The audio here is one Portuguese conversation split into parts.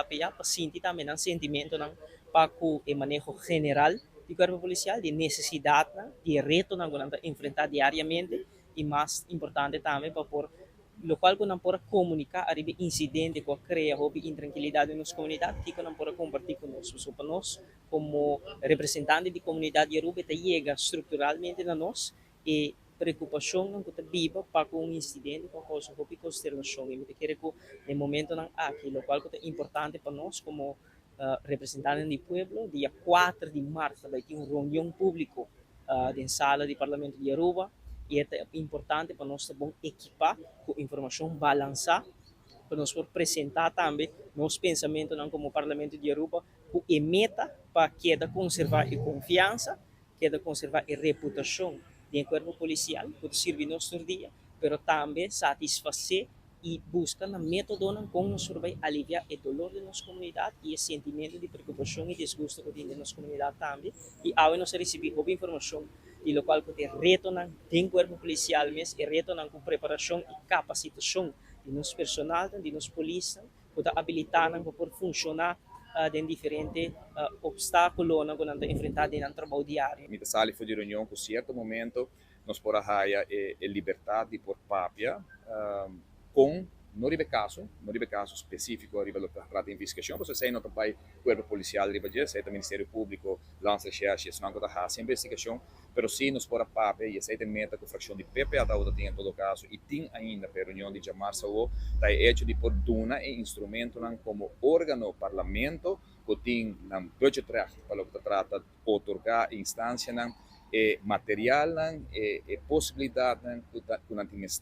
KPA para sentir também um sentimento não para o manejo general do corpo policial, de necessidade, de reto não que enfrentar diariamente e mais importante também para por lo qual não pode comunicar a incidente que cria intranquilidade nas comunidades que não pode compartilhar conosco. So, para nós, como representante de comunidade Yoruba, chega estruturalmente na nós e preocupação não que viva para um incidente com causa de consternação. E me quero que no momento não aqui, lo qual é importante para nós como representantes do povo, dia 4 de março vai ter uma reunião pública na sala do Parlamento de Yoruba. E é importante para nós também equipar com informação balançada, para nós apresentar também nosso pensamento não como Parlamento de Yoruba, que meta para que conservar a confiança, que conservar a reputação do corpo policial, que serve nosso dia, mas também satisfazer e buscar na método como nós vai aliviar o dolor de nossa comunidade e o sentimento de preocupação e desgosto que tem de nossa comunidade também. E ao nós receber informação e lo qual tem reto tem corpo policial mesmo, e reto com preparação e capacitação de nosso personal, de nossa polícia, que habilitar para funcionar em diferentes obstáculos que nós enfrentamos no trabalho diário. Mi sali fu di riunione con certo momento nos por haia e liberdade por papia com não ribe caso específico arriba lo tratta de investigação, porque sei não também corpo policial arriba dia, sei também Ministério Público lança recherche, não que tá sem investigação, pero sim nos por a papia e sei tem meta com fração de PPA da outra tem em todo caso e tem ainda per reunião de março o tá hecho de por duna e instrumento não como órgão parlamento que tem um budget para o que trata otorgar instância não e material e possibilidade que nós temos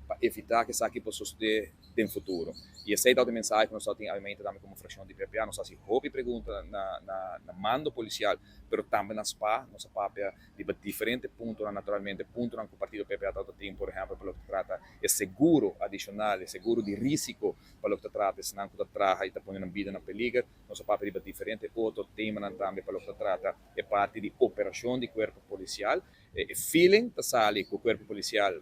para evitar que isso aqui possa suceder no futuro. E essa é a mensagem que nós temos também como fração de PPA, nós temos hobby pergunta na mando policial, mas também nas nossa papia de diferentes pontos, naturalmente, pontos que o partido PPA tem, por exemplo, para o que trata é seguro adicional, é seguro de risco para o que trata, se não que traga e está pondo a vida na perigo, nossa papia de diferentes outros temas também para o que trata é parte de operação de corpo policial, e feeling que sale com o corpo policial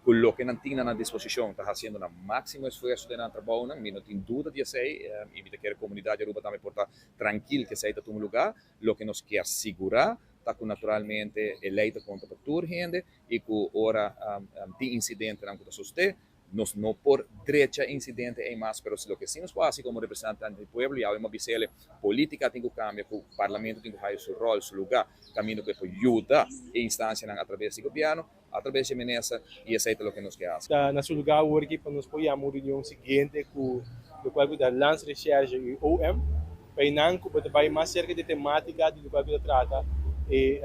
con lo que não tinha na disposição, está fazendo o máximo esforço de não trabalho, não tem dúvida de sei, e que a comunidade Yoruba também pode estar tranquila que sei está um lugar, lo que nos quer segurar, está com naturalmente eleita contra a gente e que ora tem incidente não que sucede, nos não por derecha incidente em mais, pero lo que sim nos faz como representante do povo e uma visão política tem que cambiar, que o parlamento tem que fazer seu rol, seu lugar, caminho que ajuda a instância através do governo, através de Menessa e aceita o que nos quer. Na seu lugar, hoje para nos apoiar a reunião seguinte com o qual da Lance Recherche e OM, para não que vai mais cerca de temática do qual trata e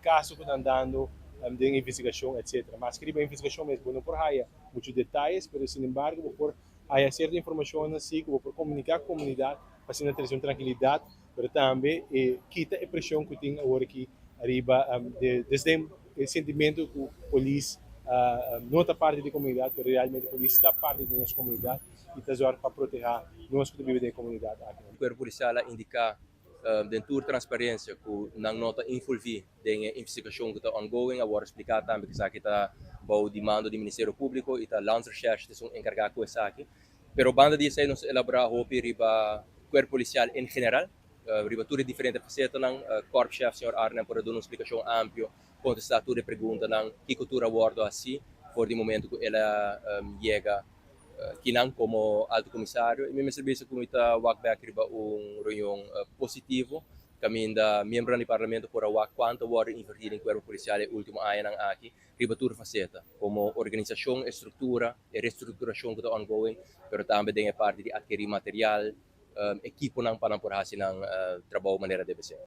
caso que estão dando de investigação, etc. Mas que a investigação mesmo não por haya muitos detalhes, mas sin embargo por haya certa informação assim, que por comunicar com a comunidade, para ter tranquilidade, mas também quita a pressão que tem agora aqui arriba desde o sentimento que a polícia não está parte da comunidade, mas realmente a polícia está parte da nossa comunidade e está para proteger nós que vivemos na comunidade. O corpo policial indica dentro transparência que não nota envolver em investigação que está ongoing, agora explicar também que isso está o demanda do Ministério Público e está Lance Recherche que são encarregados com isso aqui. Pero banda disso aí nos elaborar hopi riba corpo policial em geral, riba tudo diferente faceta não corpo chef senhor Arne para dar uma explicação ampla, contestar toda pergunta não que cultura abordo assim, por de momento que ela chega que não como alto comissário e mesmo serviço como está walkback riba reunião positivo kami da membro do parlamento por a quanto war invertir em corpo policial último ano nang aqui riba tudo faceta como organização estrutura e reestruturação que está ongoing pero também tem a parte de adquirir material equipo nang panampurhasi ng trabalho maneira deve ser.